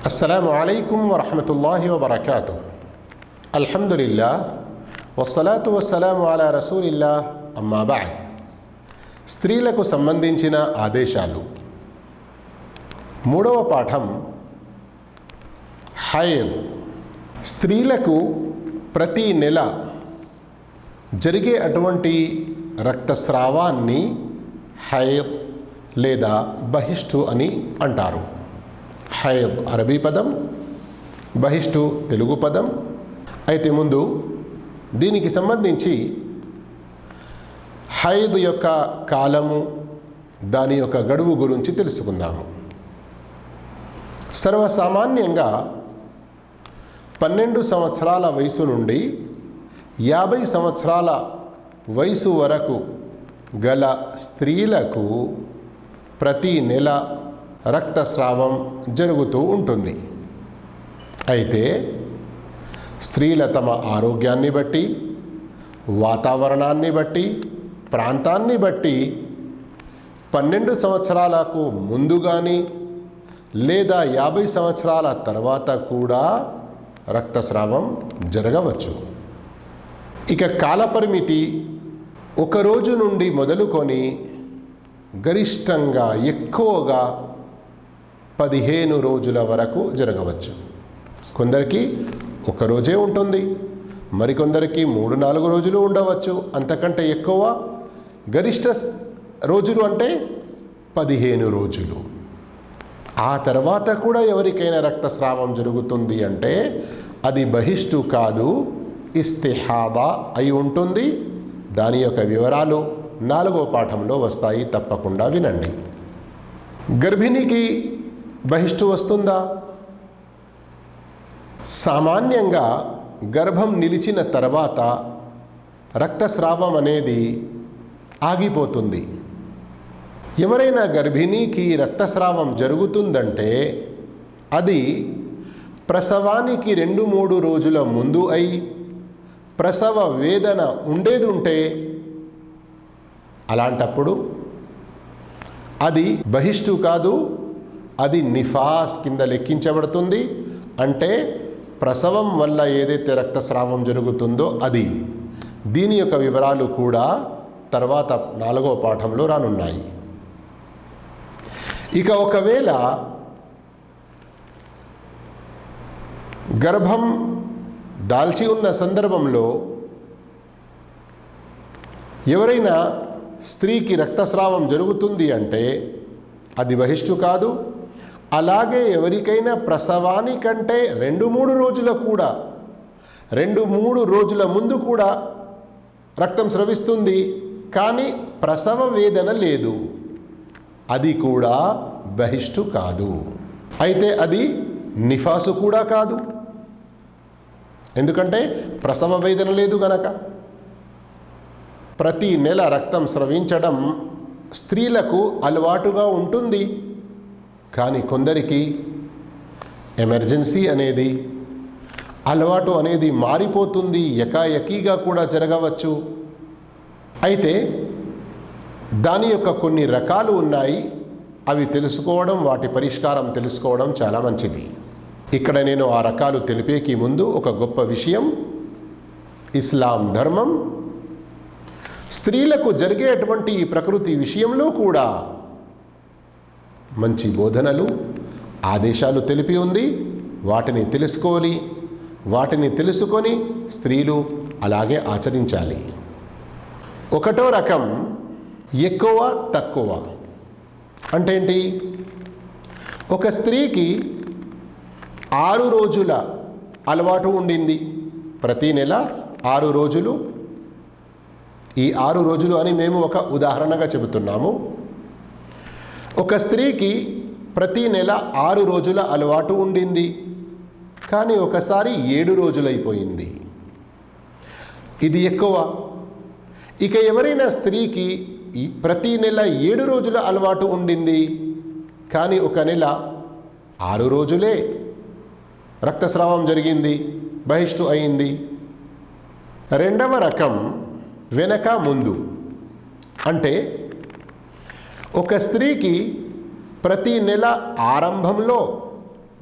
అస్సలాము అలైకుం వరహమతుల్లాహి వబరకాతుహ్. అల్హమ్దులిల్లాహ్ వస్సలాతు వస్సలాము అలా రసూలిల్లాహ్ అమ్మా బఅద్. స్త్రీలకు సంబంధించిన ఆదేశాలు. మూడవ పాఠం హైద్. స్త్రీలకు ప్రతి నెల జరిగే అటువంటి రక్తస్రావాన్ని హైద్ లేదా బహిష్టు అని అంటారు. హైద్ అరబీ పదం, బహిష్టు తెలుగు పదం. అయితే ముందు దీనికి సంబంధించి హైద్ యొక్క కాలము, దాని యొక్క గడువు గురించి తెలుసుకుందాము. సర్వసామాన్యంగా 12 సంవత్సరాల వయసు నుండి 50 సంవత్సరాల వయసు వరకు గల స్త్రీలకు ప్రతి నెల రక్తస్రావం జరుగుతూ ఉంటుంది. అయితే స్త్రీల తమ ఆరోగ్యాన్ని బట్టి, వాతావరణాన్ని బట్టి, ప్రాంతాన్ని బట్టి 12 సంవత్సరాలకు ముందు కానీ లేదా 50 సంవత్సరాల తర్వాత కూడా రక్తస్రావం జరగవచ్చు. ఇక కాలపరిమితి 1 రోజు నుండి మొదలుకొని గరిష్టంగా ఎక్కువగా 15 రోజుల వరకు జరగవచ్చు. కొందరికి 1 రోజే ఉంటుంది, మరికొందరికి 3-4 రోజులు ఉండవచ్చు. అంతకంటే ఎక్కువ గరిష్ట రోజులు అంటే 15 రోజులు. ఆ తర్వాత కూడా ఎవరికైనా రక్తస్రావం జరుగుతుంది అంటే అది బహిష్టు కాదు, ఇస్తిహాదా అయి ఉంటుంది. దాని యొక్క వివరాలు 4వ పాఠంలో వస్తాయి, తప్పకుండా వినండి. గర్భిణికి బహిష్టు వస్తుందా? సామాన్యంగా గర్భం నిలిచిన తర్వాత రక్తస్రావం అనేది ఆగిపోతుంది. ఎవరైనా గర్భిణీకి రక్తస్రావం జరుగుతుందంటే అది ప్రసవానికి 2-3 రోజుల ముందు అయి ప్రసవ వేదన ఉండేది ఉంటే అలాంటప్పుడు అది బహిష్టు కాదు, అది నిఫాస్ కింద లెక్కించబడుతుంది. అంటే ప్రసవం వల్ల ఏదైతే రక్తస్రావం జరుగుతుందో అది. దీని యొక్క వివరాలు కూడా తర్వాత 4వ పాఠంలో రానున్నాయి. ఇక ఒకవేళ గర్భం దాల్చి ఉన్న సందర్భంలో ఎవరైనా స్త్రీకి రక్తస్రావం జరుగుతుంది అంటే అది బహిష్టు కాదు. అలాగే ఎవరికైనా ప్రసవానికంటే 2-3 రోజుల కూడా 2-3 రోజుల ముందు కూడా రక్తం స్రవిస్తుంది, కానీ ప్రసవ వేదన లేదు, అది కూడా బహిష్టు కాదు. అయితే అది నిఫాసు కూడా కాదు, ఎందుకంటే ప్రసవ వేదన లేదు గనక. ప్రతి నెల రక్తం స్రవించడం స్త్రీలకు అలవాటుగా ఉంటుంది, కానీ కొందరికి ఎమర్జెన్సీ అనేది, అలవాటు అనేది మారిపోతుంది, ఎకాఎకీగా కూడా జరగవచ్చు. అయితే దాని యొక్క కొన్ని రకాలు ఉన్నాయి, అవి తెలుసుకోవడం, వాటి పరిష్కారం తెలుసుకోవడం చాలా మంచిది. ఇక్కడ నేను ఆ రకాలు తెలిపేకి ముందు ఒక గొప్ప విషయం. ఇస్లాం ధర్మం స్త్రీలకు జరిగేటువంటి ఈ ప్రకృతి విషయంలో కూడా మంచి బోధనలు, ఆదేశాలు తెలిపి ఉంది. వాటిని తెలుసుకోవాలి, వాటిని తెలుసుకొని స్త్రీలు అలాగే ఆచరించాలి. 1వ రకం ఎక్కువ తక్కువ. అంటే ఏంటి? ఒక స్త్రీకి 6 రోజుల అలవాటు ఉండింది, ప్రతి నెల 6 రోజులు. ఈ 6 రోజులు అని మేము ఒక ఉదాహరణగా చెబుతున్నాము. ఒక స్త్రీకి ప్రతి నెల 6 రోజుల అలవాటు ఉండింది, కానీ ఒకసారి 7 రోజులైపోయింది, ఇది ఎక్కువ. ఇక ఎవరైనా స్త్రీకి ప్రతి నెల 7 రోజుల అలవాటు ఉండింది, కానీ ఒక నెల 6 రోజులే రక్తస్రావం జరిగింది, బహిష్టు అయింది. 2వ రకం వెనక ముందు. అంటే ఒక స్త్రీకి ప్రతి నెల ఆరంభంలో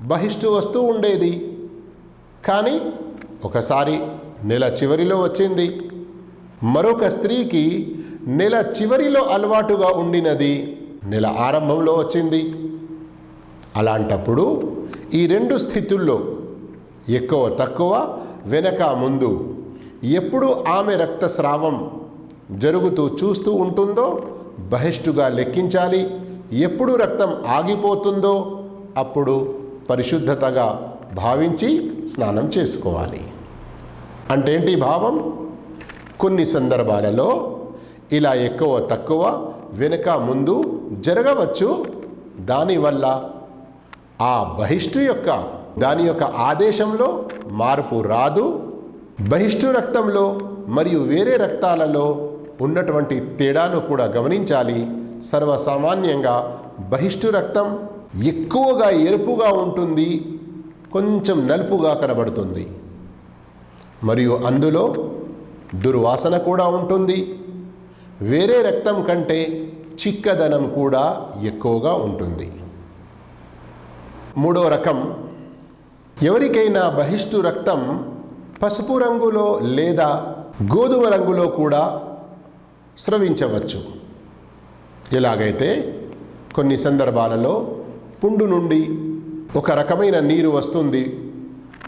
బహిష్టు వస్తూ ఉండేది. కానీ ఒకసారి నెల చివరిలో వచ్చింది. మరొక స్త్రీకి నెల చివరిలో అలవాటుగా ఉండినది నెల ఆరంభంలో వచ్చింది. అలాంటప్పుడు ఈ రెండు స్థితుల్లో ఎక్కువ తక్కువ, వెనక ముందు ఎప్పుడు ఆమె రక్తస్రావం జరుగుతూ చూస్తూ ఉంటుందో బహిష్టుగా లెక్కించాలి. ఎప్పుడు రక్తం ఆగిపోతుందో అప్పుడు పరిశుద్ధతగా భావించి స్నానం చేసుకోవాలి. అంటే ఏంటి భావం? కొన్ని సందర్భాలలో ఇలా ఎక్కువ తక్కువ, వెనుక ముందు జరగవచ్చు. దానివల్ల ఆ బహిష్టు యొక్క దాని యొక్క ఆదేశంలో మార్పు రాదు. బహిష్టు రక్తంలో మరియు వేరే రక్తాలలో ఉన్నటువంటి తేడాను కూడా గమనించాలి. సర్వసామాన్యంగా బహిష్టు రక్తం ఎక్కువగా ఎరుపుగా ఉంటుంది, కొంచెం నలుపుగా కనబడుతుంది, మరియు అందులో దుర్వాసన కూడా ఉంటుంది. వేరే రక్తం కంటే చిక్కదనం కూడా ఎక్కువగా ఉంటుంది. మూడో రకం, ఎవరికైనా బహిష్టు రక్తం పసుపు రంగులో లేదా గోధుమ రంగులో కూడా స్రవించవచ్చు. ఎలాగైతే కొన్ని సందర్భాలలో పుండు నుండి ఒక రకమైన నీరు వస్తుంది,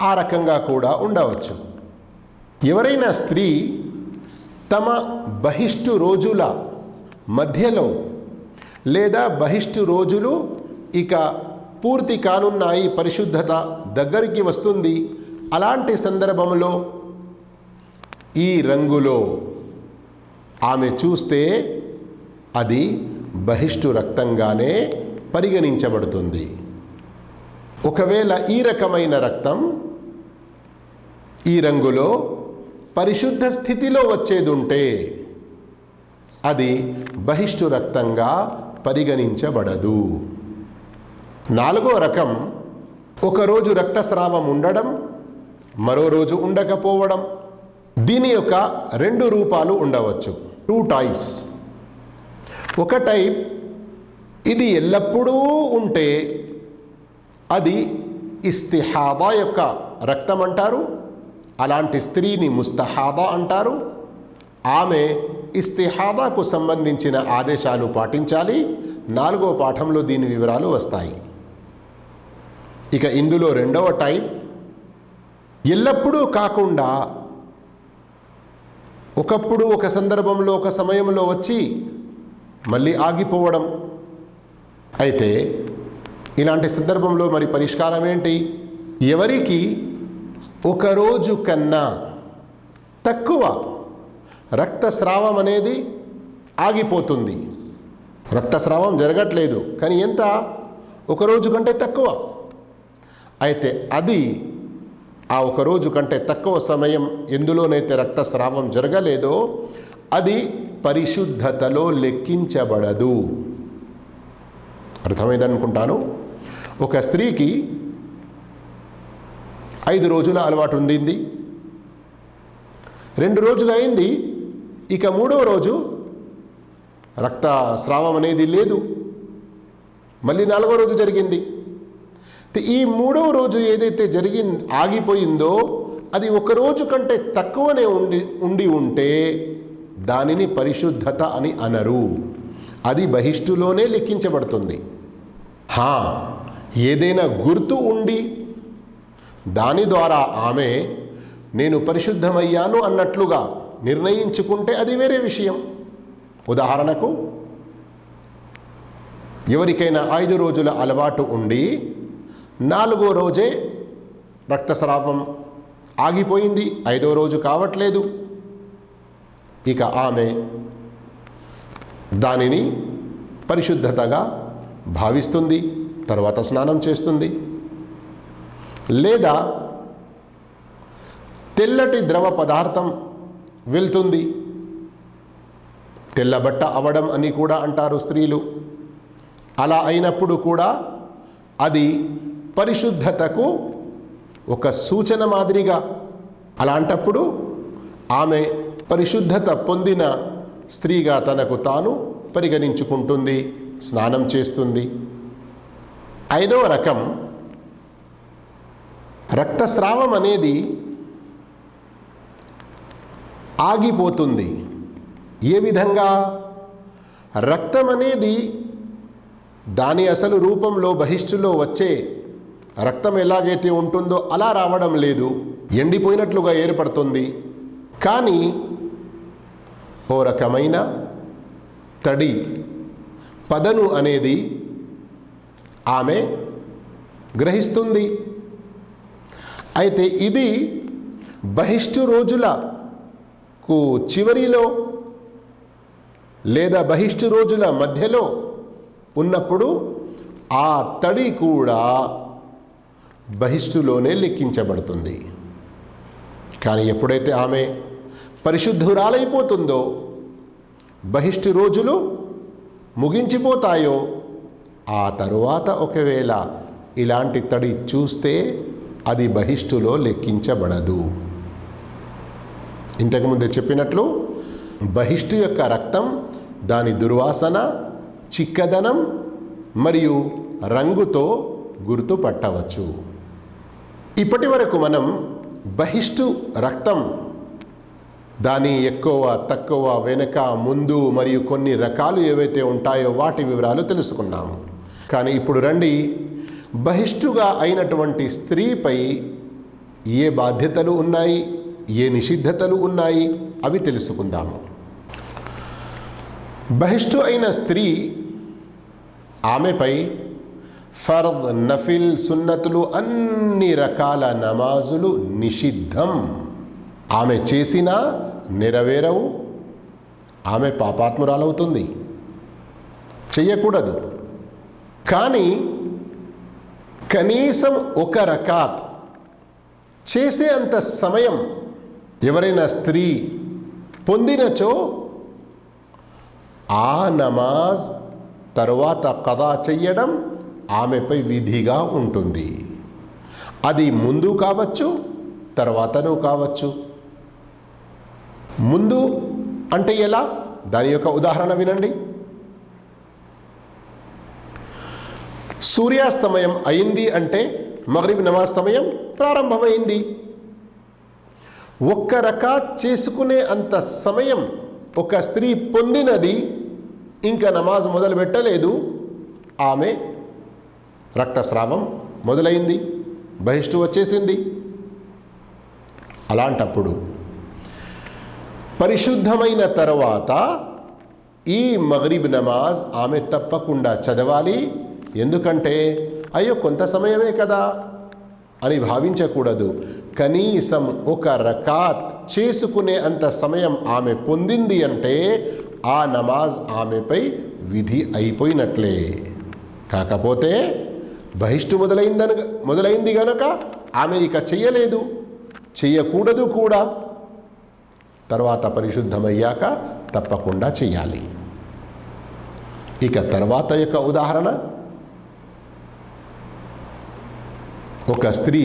ఆ రకంగా కూడా ఉండవచ్చు. ఎవరైనా స్త్రీ తమ బహిష్టు రోజుల మధ్యలో లేదా బహిష్టు రోజులు ఇక పూర్తి కానున్నాయి, పరిశుద్ధత దగ్గరికి వస్తుంది, అలాంటి సందర్భంలో ఈ రంగులో ఆమె చూస్తే అది బహిష్టు రక్తంగానే పరిగణించబడుతుంది. ఒకవేళ ఈ రకమైన రక్తం ఈ రంగులో పరిశుద్ధ స్థితిలో వచ్చేదుంటే అది బహిష్టు రక్తంగా పరిగణించబడదు. నాలుగో రకం, ఒకరోజు రక్తస్రావం ఉండడం, మరో రోజు ఉండకపోవడం. దీని యొక్క రెండు రూపాలు ఉండవచ్చు, 2 టైప్స్. ఒక టైప్, ఇది ఎల్లప్పుడూ ఉంటే అది ఇస్తిహాదా యొక్క రక్తం అంటారు. అలాంటి స్త్రీని ముస్తహాదా అంటారు. ఆమె ఇస్తిహాదాకు సంబంధించిన ఆదేశాలు పాటించాలి. 4వ పాఠంలో దీని వివరాలు వస్తాయి. ఇక ఇందులో రెండవ టైప్, ఎల్లప్పుడూ కాకుండా ఒకప్పుడు ఒక సందర్భంలో ఒక సమయంలో వచ్చి మళ్ళీ ఆగిపోవడం. అయితే ఇలాంటి సందర్భంలో మరి పరిష్కారం ఏంటి? ఎవరికి ఒకరోజు కన్నా తక్కువ రక్తస్రావం అనేది ఆగిపోతుంది, రక్తస్రావం జరగట్లేదు కానీ ఎంత, ఒకరోజు కంటే తక్కువ, అయితే అది ఆ ఒకరోజు కంటే తక్కువ సమయం ఎందులోనైతే రక్తస్రావం జరగలేదో అది పరిశుద్ధతలో లెక్కించబడదు. అర్థమైందనుకుంటాను. ఒక స్త్రీకి 5 రోజుల అలవాటు ఉండింది, 2 రోజులు అయింది, ఇక 3వ రోజు రక్తస్రావం అనేది లేదు, మళ్ళీ 4వ రోజు జరిగింది. ఈ 3వ రోజు ఏదైతే ఆగిపోయిందో అది ఒక రోజు కంటే తక్కువనే ఉండి ఉంటే దానిని పరిశుద్ధత అని అనరు, అది బహిష్టులోనే లెక్కించబడుతుంది. ఏదైనా గుర్తు ఉండి దాని ద్వారా ఆమె నేను పరిశుద్ధమయ్యాను అన్నట్లుగా నిర్ణయించుకుంటే అది వేరే విషయం. ఉదాహరణకు, ఎవరికైనా 5 రోజుల అలవాటు ఉండి 4వ రోజే రక్తస్రావం ఆగిపోయింది, 5వ రోజు కావట్లేదు, ఇక ఆమె దానిని పరిశుద్ధతగా భావిస్తుంది, తర్వాత స్నానం చేస్తుంది. లేదా తెల్లటి ద్రవ పదార్థం వెళ్తుంది, తెల్లబట్ట అవడం అని కూడా అంటారు స్త్రీలు. అలా అయినప్పుడు కూడా అది పరిశుద్ధతకు ఒక సూచన మాదిరిగా, అలాంటప్పుడు ఆమె పరిశుద్ధత పొందిన స్త్రీగా తనకు తాను పరిగణించుకుంటుంది, స్నానం చేస్తుంది. 5వ రకం, రక్తస్రావం అనేది ఆగిపోతుంది. ఏ విధంగా? రక్తం అనేది దాని అసలు రూపంలో బహిష్టులో వచ్చే రక్తం ఎలాగైతే ఉంటుందో అలా రావడం లేదు, ఎండిపోయినట్లుగా ఏర్పడుతుంది. కానీ ఓ రకమైన తడి పదను అనేది ఆమె గ్రహిస్తుంది. అయితే ఇది బహిష్టు రోజులకు చివరిలో లేదా బహిష్టు రోజుల మధ్యలో ఉన్నప్పుడు ఆ తడి కూడా బహిష్టులోనే లెక్కించబడుతుంది. కానీ ఎప్పుడైతే ఆమె పరిశుద్ధురాలైపోతుందో, బహిష్టు రోజులు ముగించిపోతాయో, ఆ తరువాత ఒకవేళ ఇలాంటి తడి చూస్తే అది బహిష్టులో లెక్కించబడదు. ఇంతకుముందే చెప్పినట్లు బహిష్టు యొక్క రక్తం దాని దుర్వాసన, చిక్కదనం మరియు రంగుతో గుర్తుపట్టవచ్చు. ఇప్పటి వరకు మనం బహిష్టు రక్తం దాని ఎక్కువ తక్కువ, వెనుక, ముందు మరియు కొన్ని రకాలు ఏవైతే ఉంటాయో వాటి వివరాలు తెలుసుకున్నాము. కానీ ఇప్పుడు రండి, బహిష్టుగా అయినటువంటి స్త్రీపై ఏ బాధ్యతలు ఉన్నాయి, ఏ నిషిద్ధతలు ఉన్నాయి అవి తెలుసుకుందాము. బహిష్టు అయిన స్త్రీ, ఆమెపై ఫర్ద్, నఫిల్, సున్నతులు అన్ని రకాల నమాజులు నిషిద్ధం. ఆమె చేసినా నెరవేరవు, ఆమె పాపాత్మురాలవుతుంది, చెయ్యకూడదు. కానీ కనీసం ఒక రకాత్ చేసే అంత సమయం ఎవరైనా స్త్రీ పొందినచో ఆ నమాజ్ తరువాత ఖదా చెయ్యడం ఆమెపై విధిగా ఉంటుంది. అది ముందు కావచ్చు, తర్వాతను కావచ్చు. ముందు అంటే ఎలా? దాని యొక్క ఉదాహరణ వినండి. సూర్యాస్తమయం అయింది అంటే మగ్రిబ్ నమాజ్ సమయం ప్రారంభమైంది. ఒక్క రకాత్ చేసుకునే అంత సమయం ఒక స్త్రీ పొందినది, ఇంకా నమాజ్ మొదలు పెట్టలేదు, ఆమె రక్తస్రావం మొదలైంది, బహిష్టు వచ్చేసింది. అలాంటప్పుడు పరిశుద్ధమైన తర్వాత ఈ మగ్రిబ్ నమాజ్ ఆమె తప్పకుండా చదవాలి. ఎందుకంటే అయ్యో కొంత సమయమే కదా అని భావించకూడదు. కనీసం ఒక రకాత్ చేసుకునే అంత సమయం ఆమె పొందింది అంటే ఆ నమాజ్ ఆమెపై విధి అయిపోయినట్లే. కాకపోతే బహిష్టు మొదలైంది గనక ఆమె ఇక చెయ్యలేదు, చెయ్యకూడదు కూడా. తర్వాత పరిశుద్ధమయ్యాక తప్పకుండా చెయ్యాలి. ఇక తర్వాత యొక్క ఉదాహరణ, ఒక స్త్రీ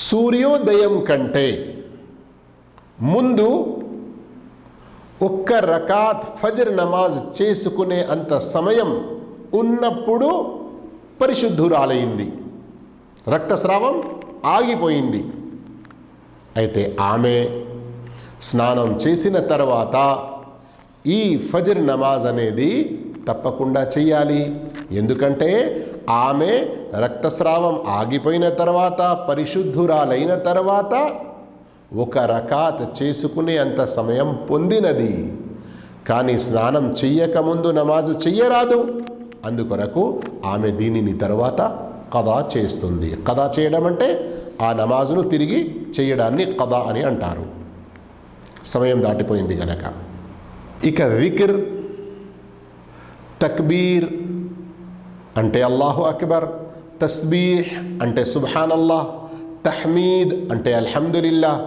సూర్యోదయం కంటే ముందు ఒక్క రకాత్ ఫజ్ర్ నమాజ్ చేసుకునే అంత సమయం ఉన్నప్పుడు పరిశుద్ధురాలైంది, రక్తస్రావం ఆగిపోయింది. అయితే ఆమె స్నానం చేసిన తర్వాత ఈ ఫజ్ర్ నమాజ్ అనేది తప్పకుండా చెయ్యాలి. ఎందుకంటే ఆమె రక్తస్రావం ఆగిపోయిన తర్వాత, పరిశుద్ధురాలైన తర్వాత ఒక రకాత్ చేసుకునే అంత సమయం పొందినది. కానీ స్నానం చెయ్యకముందు నమాజు చెయ్యరాదు. అందుకొరకు ఆమె దీనిని తర్వాత ఖదా చేస్తుంది. ఖదా చేయడం అంటే ఆ నమాజును తిరిగి చేయడాన్ని ఖదా అని అంటారు, సమయం దాటిపోయింది గనక. ఇక విక్ర్, తక్బీర్ అంటే అల్లాహు అక్బర్, తస్బీహ్ అంటే సుబ్హానల్లాహ్, తహ్మీద్ అంటే అల్హమ్దులిల్లాహ్,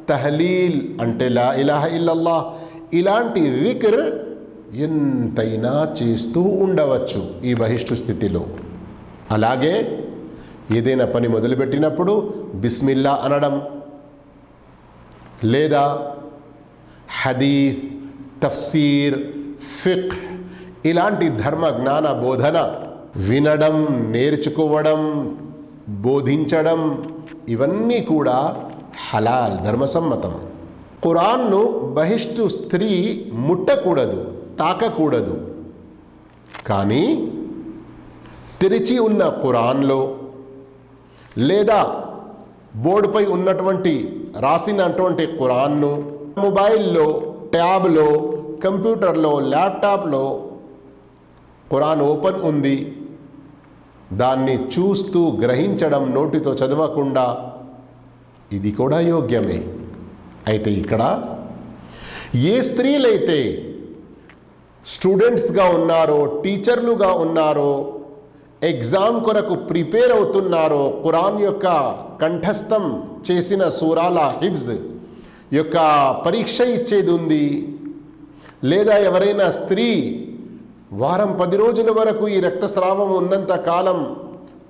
తహ్లీల్ అంటే లా ఇలాహ ఇల్లల్లాహ్, ఇలాంటి విక్ర్ ఎంతైనా చేస్తూ ఉండవచ్చు ఈ బహిష్టు స్థితిలో. అలాగే ఏదైనా పని మొదలుపెట్టినప్పుడు బిస్మిల్లా అనడం, లేదా హదీత్, తఫ్సీర్, ఫిక్హ్ ఇలాంటి ధర్మ జ్ఞాన బోధన వినడం, నేర్చుకోవడం, బోధించడం ఇవన్నీ కూడా హలాల్, ధర్మసమ్మతం. ఖురాన్ను బహిష్టు స్త్రీ ముట్టకూడదు, తాకకూడదు. కానీ తెరిచి ఉన్న ఖురాన్లో లేదా బోర్డుపై ఉన్నటువంటి రాసినటువంటి ఖురాన్ను మొబైల్లో, ట్యాబ్లో, కంప్యూటర్లో, ల్యాప్టాప్లో ఖురాన్ ఓపెన్ ఉంది, దాన్ని చూస్తూ గ్రహించడం, నోటితో చదవకుండా, ఇది కూడా యోగ్యమే. అయితే ఇక్కడ ఏ స్త్రీలైతే స్టూడెంట్స్గా ఉన్నారో, టీచర్లుగా ఉన్నారో, ఎగ్జామ్ కొరకు ప్రిపేర్ అవుతున్నారో, ఖురాన్ యొక్క కంఠస్థం చేసిన సూరాల హిఫ్జ్ యొక్క పరీక్ష ఇచ్చేది ఉంది, లేదా ఎవరైనా స్త్రీ వారం 10 రోజుల వరకు ఈ రక్తస్రావం ఉన్నంత కాలం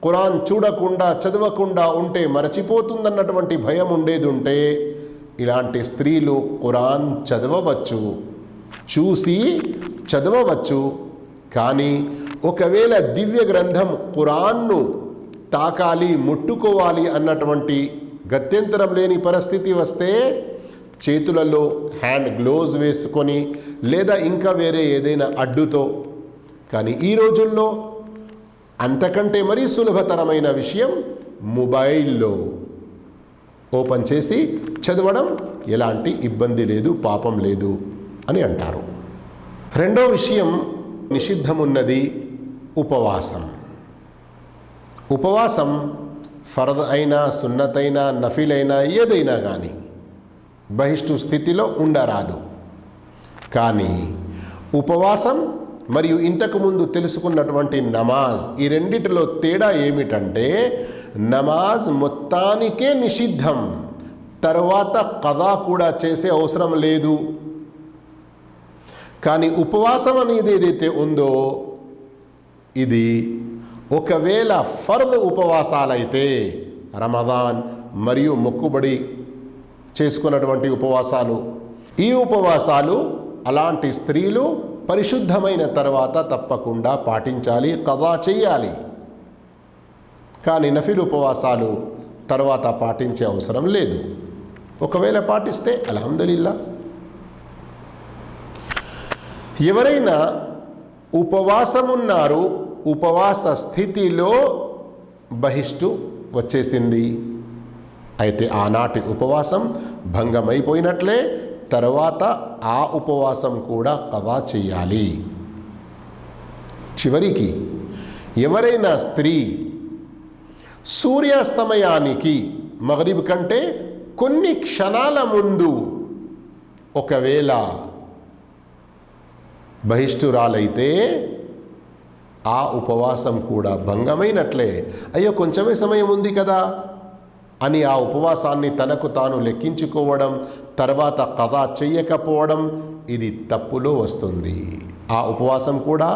ఖురాన్ చూడకుండా చదవకుండా ఉంటే మరచిపోతుందన్నటువంటి భయం ఉండేది ఉంటే, ఇలాంటి స్త్రీలు ఖురాన్ చదవవచ్చు, చూసి చదవవచ్చు. కానీ ఒకవేళ దివ్య గ్రంథం ఖురాన్ను తాకాలి, ముట్టుకోవాలి అన్నటువంటి గత్యంతరం లేని పరిస్థితి వస్తే చేతులలో హ్యాండ్ గ్లోవ్స్ వేసుకొని లేదా ఇంకా వేరే ఏదైనా అడ్డుతో. కానీ ఈ రోజుల్లో అంతకంటే మరీ సులభతరమైన విషయం, మొబైల్లో ఓపెన్ చేసి చదవడం, ఎలాంటి ఇబ్బంది లేదు, పాపం లేదు అని అంటారు. రెండో విషయం, నిషిద్ధమున్నది ఉపవాసం. ఉపవాసం ఫర్ద్ అయినా, సున్నత్ అయినా, నఫిల్ అయినా, ఏదైనా కానీ బహిష్టు స్థితిలో ఉండరాదు. కానీ ఉపవాసం మరియు ఇంతకుముందు తెలుసుకున్నటువంటి నమాజ్, ఈ రెండిటిలో తేడా ఏమిటంటే, నమాజ్ మొత్తానికే నిషిద్ధం, తర్వాత ఖదా కూడా చేసే అవసరం లేదు. కానీ ఉపవాసం అనేది ఏదైతే ఉందో, ఇది ఒకవేళ ఫర్ద్ ఉపవాసాలైతే, రమదాన్ మరియు మొక్కుబడి చేసుకున్నటువంటి ఉపవాసాలు, ఈ ఉపవాసాలు అలాంటి స్త్రీలు పరిశుద్ధమైన తర్వాత తప్పకుండా పాటించాలి, ఖదా చేయాలి. కానీ నఫిల్ ఉపవాసాలు తర్వాత పాటించే అవసరం లేదు. ఒకవేళ పాటిస్తే అల్హమ్దులిల్లా. ఎవరైనా ఉపవాసమున్నారు, ఉపవాస స్థితిలో బహిష్టు వచ్చేసింది, అయితే ఆనాటి ఉపవాసం భంగమైపోయినట్లే, తర్వాత ఆ ఉపవాసం కూడా ఖదా చేయాలి. చివరికి ఎవరైనా స్త్రీ సూర్యాస్తమయానికి మగ్రిబ్ కంటే కొన్ని క్షణాల ముందు ఒకవేళ బహిష్టురాలైతే ఆ ఉపవాసం కూడా భంగమైనట్లే. అయ్యో కొంచెమే సమయం ఉంది కదా అని ఆ ఉపవాసాన్ని తనకు తాను లెక్కించుకోవడం, తర్వాత ఖదా చెయ్యకపోవడం, ఇది తప్పులో వస్తుంది. ఆ ఉపవాసం కూడా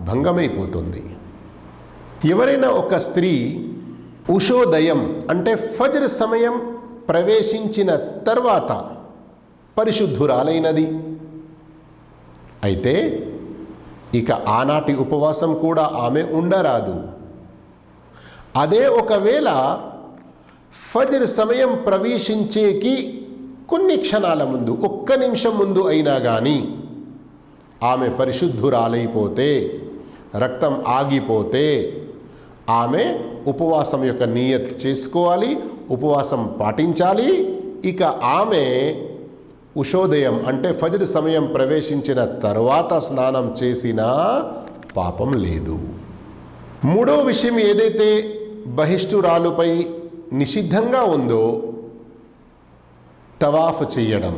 భంగమైపోతుంది. ఎవరైనా ఒక స్త్రీ ఉషోదయం అంటే ఫజ్ర్ సమయం ప్రవేశించిన తర్వాత పరిశుద్ధురాలైనది అయితే, ఇక ఆనాటి ఉపవాసం కూడా ఆమె ఉండరాదు. అదే ఒకవేళ ఫజ్ర్ సమయం ప్రవేశించేకి కొన్ని క్షణాల ముందు, 1 నిమిషం ముందు అయినా కానీ ఆమె పరిశుద్ధురాలైపోతే, రక్తం ఆగిపోతే, ఆమె ఉపవాసం యొక్క నియత్ చేసుకోవాలి, ఉపవాసం పాటించాలి. ఇక ఆమె ఉషోదయం అంటే ఫజ్ర్ సమయం ప్రవేశించిన తర్వాత స్నానం చేసినా పాపం లేదు. మూడో విషయం ఏదైతే బహిష్టురాలుపై నిషిద్ధంగా ఉందో, తవాఫ్ చేయడం,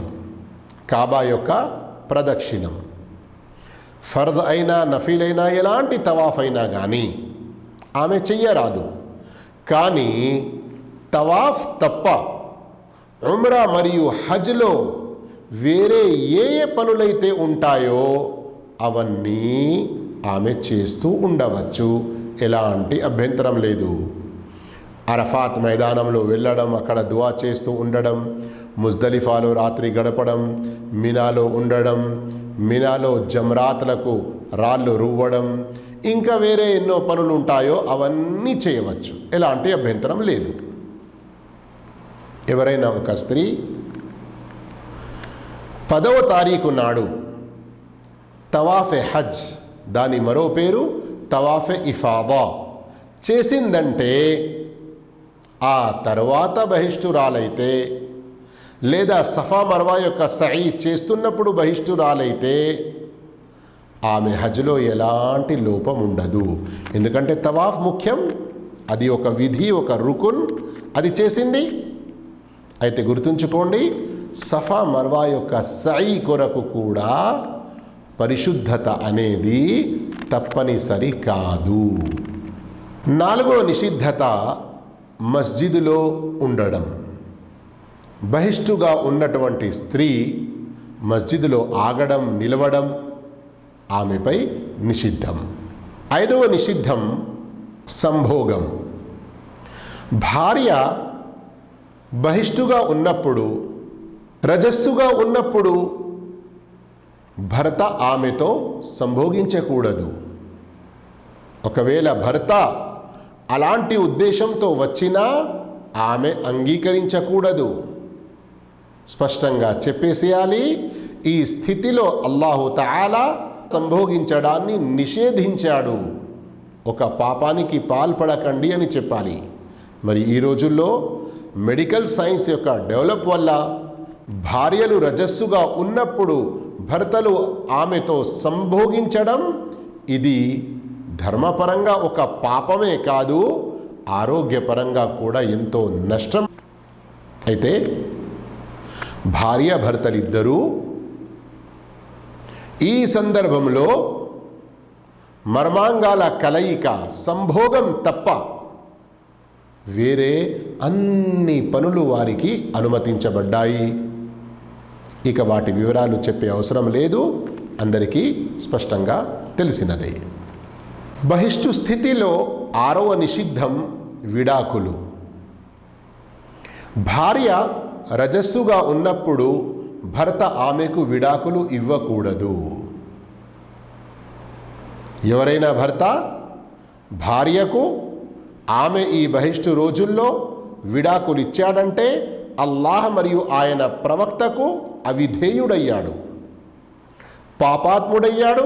కాబా యొక్క ప్రదక్షిణం. ఫర్ద్ అయినా, నఫీల్ అయినా, ఎలాంటి తవాఫ్ అయినా కానీ ఆమె చెయ్యరాదు. కానీ తవాఫ్ తప్ప ఉమ్రా మరియు హజ్లో వేరే ఏ ఏ పనులైతే ఉంటాయో అవన్నీ ఆమె చేస్తూ ఉండవచ్చు, ఎలాంటి అభ్యంతరం లేదు. అరఫాత్ మైదానంలో వెళ్ళడం, అక్కడ దువా చేస్తూ ఉండడం, ముజ్దలిఫాలో రాత్రి గడపడం, మినాలో ఉండడం, మినాలో జమ్రాత్లకు రాళ్ళు రువ్వడం, ఇంకా వేరే ఎన్నో పనులు ఉంటాయో అవన్నీ చేయవచ్చు, ఎలాంటి అభ్యంతరం లేదు. ఎవరైనా ఒక స్త్రీ 10వ తారీఖు నాడు తవాఫె హజ్, దాని మరో పేరు తవాఫె ఇఫాదా చేసిందంటే, ఆ తర్వాత బహిష్టురాలైతే లేదా సఫా మర్వా యొక్క సఈ చేస్తున్నప్పుడు బహిష్టురాలైతే ఆమె హజ్లో ఎలాంటి లోపం ఉండదు. ఎందుకంటే తవాఫ్ ముఖ్యం, అది ఒక విధి, ఒక రుకున్, అది చేసింది. అయితే గుర్తుంచుకోండి, సఫా మర్వా యొక్క సఈ కొరకు కూడా పరిశుద్ధత అనేది తప్పనిసరి కాదు. 4వ నిషిద్ధత మస్జిదులో ఉండడం. బహిష్టుగా ఉన్నటువంటి స్త్రీ మస్జిదులో ఆగడం, నిలవడం ఆమెపై నిషిద్ధం. 5వ నిషిద్ధం సంభోగం. భార్య బహిష్టుగా ఉన్నప్పుడు, రజస్సుగా ఉన్నప్పుడు భర్త ఆమెతో సంభోగించకూడదు. ఒకవేళ భర్త అలాంటి ఉద్దేశంతో వచ్చినా ఆమె అంగీకరించకూడదు. స్పష్టంగా చెప్పేసేయాలి, ఈ స్థితిలో అల్లాహు తఆలా సంభోగించడాన్ని నిషేధించాడు, ఒక పాపానికి పాల్పడకండి అని చెప్పాలి. మరి ఈ రోజుల్లో మెడికల్ సైన్స్ యొక్క డెవలప్ వల్ల భార్యలు రజస్సుగా ఉన్నప్పుడు భర్తలు ఆమెతో సంభోగించడం, ఇది ధర్మపరంగా ఒక పాపమే కాదు, ఆరోగ్యపరంగా కూడా ఎంతో నష్టం. అయితే భార్య భర్తలిద్దరూ ఈ సందర్భంలో మర్మాంగాల కలయిక, సంభోగం తప్ప వేరే అన్ని పనులు వారికి అనుమతించబడ్డాయి. ఇక వాటి వివరాలు చెప్పే అవసరం లేదు, అందరికీ స్పష్టంగా తెలిసినదే. బహిష్టు స్థితిలో 6వ నిషిద్ధం విడాకులు. భార్య రజస్సుగా ఉన్నప్పుడు భర్త ఆమెకు విడాకులు ఇవ్వకూడదు. ఎవరైనా భర్త భార్యకు ఆమె ఈ బహిష్టు రోజుల్లో విడాకులు ఇచ్చాడంటే అల్లాహ్ మరియు ఆయన ప్రవక్తకు అవిధేయుడయ్యాడు, పాపాత్ముడయ్యాడు,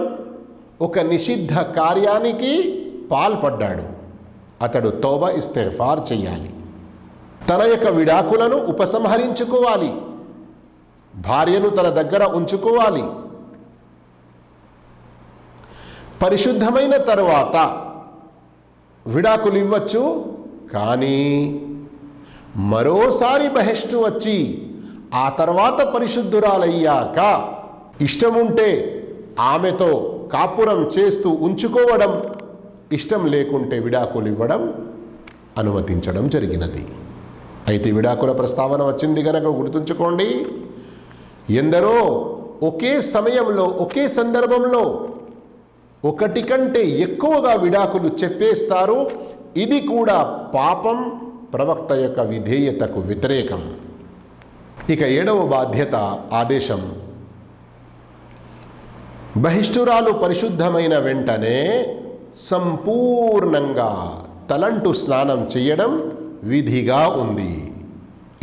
ఒక నిషిద్ధ కార్యానికి పాల్పడ్డాడు. అతడు తౌబా ఇస్తిగ్ఫార్ చెయ్యాలి, తన యొక్క విడాకులను ఉపసంహరించుకోవాలి, భార్యను తన దగ్గర ఉంచుకోవాలి. పరిశుద్ధమైన తరువాత విడాకులు ఇవ్వచ్చు, కానీ మరోసారి బహిష్టు వచ్చి ఆ తర్వాత పరిశుద్ధురాలయ్యాక ఇష్టముంటే ఆమెతో కాపురం చేస్తూ ఉంచుకోవడం, ఇష్టం లేకుంటే విడాకులు ఇవ్వడం అనుమతించడం జరిగినది. అయితే విడాకుల ప్రస్తావన వచ్చింది గనక గుర్తుంచుకోండి, ఎందరో ఒకే సమయంలో, ఒకే సందర్భంలో ఒకటి కంటే ఎక్కువగా విడాకులు చెప్పేస్తారు. ఇది కూడా పాపం, ప్రవక్త యొక్క విధేయతకు వ్యతిరేకం. ఇక 7వ బాధ్యత, ఆదేశం. బహిష్టురాలు పరిశుద్ధమైన వెంటనే సంపూర్ణంగా తలంటు స్నానం చేయడం విధిగా ఉంది.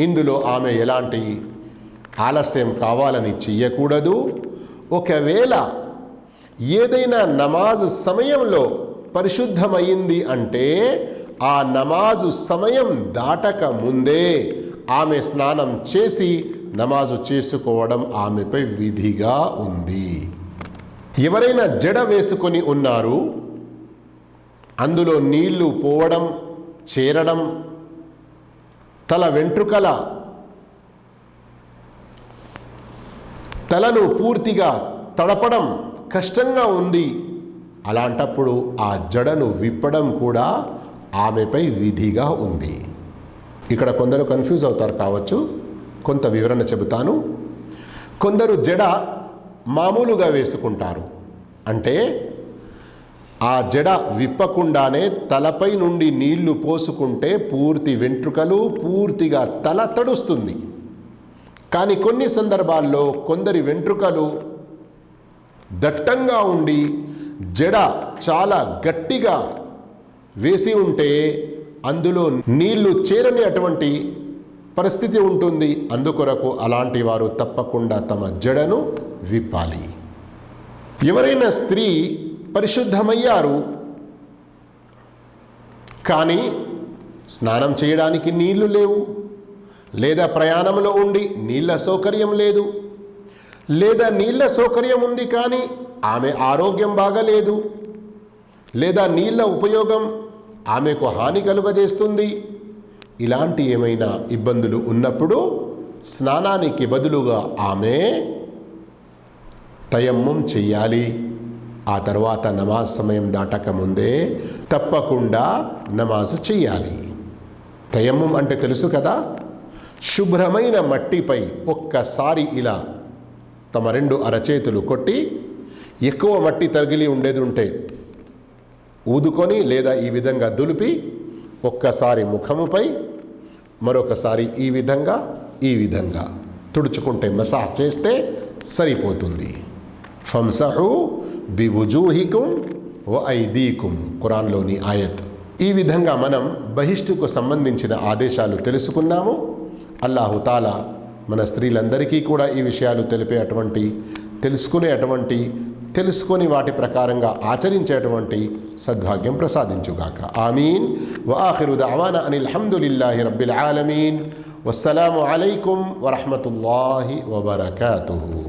ఇందులో ఆమె ఎలాంటి ఆలస్యం కావాలని చెయ్యకూడదు. ఒకవేళ ఏదైనా నమాజ్ సమయంలో పరిశుద్ధమైంది అంటే ఆ నమాజు సమయం దాటక ముందే ఆమె స్నానం చేసి నమాజు చేసుకోవడం ఆమెపై విధిగా ఉంది. ఎవరైనా జడ వేసుకొని ఉన్నారు, అందులో నీళ్లు పోవడం, చేరడం, తల వెంట్రుకల తలను పూర్తిగా తడపడం కష్టంగా ఉంది, అలాంటప్పుడు ఆ జడను విప్పడం కూడా ఆమెపై విధిగా ఉంది. ఇక్కడ కొందరు కన్ఫ్యూజ్ అవుతారు కావచ్చు, కొంత వివరణ చెబుతాను. కొందరు జడ మామూలుగా వేసుకుంటారు, అంటే ఆ జడ విప్పకుండానే తలపై నుండి నీళ్లు పోసుకుంటే పూర్తి వెంట్రుకలు, పూర్తిగా తల తడుస్తుంది. కానీ కొన్ని సందర్భాల్లో కొందరి వెంట్రుకలు దట్టంగా ఉండి జడ చాలా గట్టిగా వేసి ఉంటే అందులో నీళ్లు చేరని అటువంటి పరిస్థితి ఉంటుంది. అందుకొరకు అలాంటి వారు తప్పకుండా తమ జడను విప్పాలి. ఎవరైనా స్త్రీ పరిశుద్ధమయ్యారు కానీ స్నానం చేయడానికి నీళ్లు లేవు, లేదా ప్రయాణంలో ఉండి నీళ్ల సౌకర్యం లేదు, లేదా నీళ్ల సౌకర్యం ఉంది కానీ ఆమె ఆరోగ్యం బాగలేదు, లేదా నీళ్ల ఉపయోగం ఆమెకు హాని కలుగజేస్తుంది, ఇలాంటి ఏమైనా ఇబ్బందులు ఉన్నప్పుడు స్నానానికి బదులుగా ఆమె తయమ్మం చెయ్యాలి. ఆ తర్వాత నమాజ్ సమయం దాటక ముందే తప్పకుండా నమాజు చెయ్యాలి. తయమ్మం అంటే తెలుసు కదా, శుభ్రమైన మట్టిపై ఒక్కసారి ఇలా తమ రెండు అరచేతులు కొట్టి, ఎక్కువ మట్టి తగిలి ఉండేది ఉంటే ఊదుకొని లేదా ఈ విధంగా దులిపి ఒక్కసారి ముఖముపై, మరొకసారి ఈ విధంగా తుడుచుకుంటే మసాహ్ చేస్తే సరిపోతుంది. ఫంసహు బివుజూహికుం వ ఐదీకుం, ఖురాన్లోని ఆయత్. ఈ విధంగా మనం బహిష్టుకు సంబంధించిన ఆదేశాలు తెలుసుకున్నాము. అల్లాహు తాలా మన స్త్రీలందరికీ కూడా ఈ విషయాలు తెలుసుకుని వాటి ప్రకారంగా ఆచరించేటువంటి సద్భాగ్యం ప్రసాదించుగాక. ఆమీన్. వ ఆఖిరు దఅవానా అనిల్ హమ్దులిల్లాహి రబ్బిల్ ఆలమీన్. వస్సలాము అలైకుం వరహ్మతుల్లాహి వబరకాతుహు.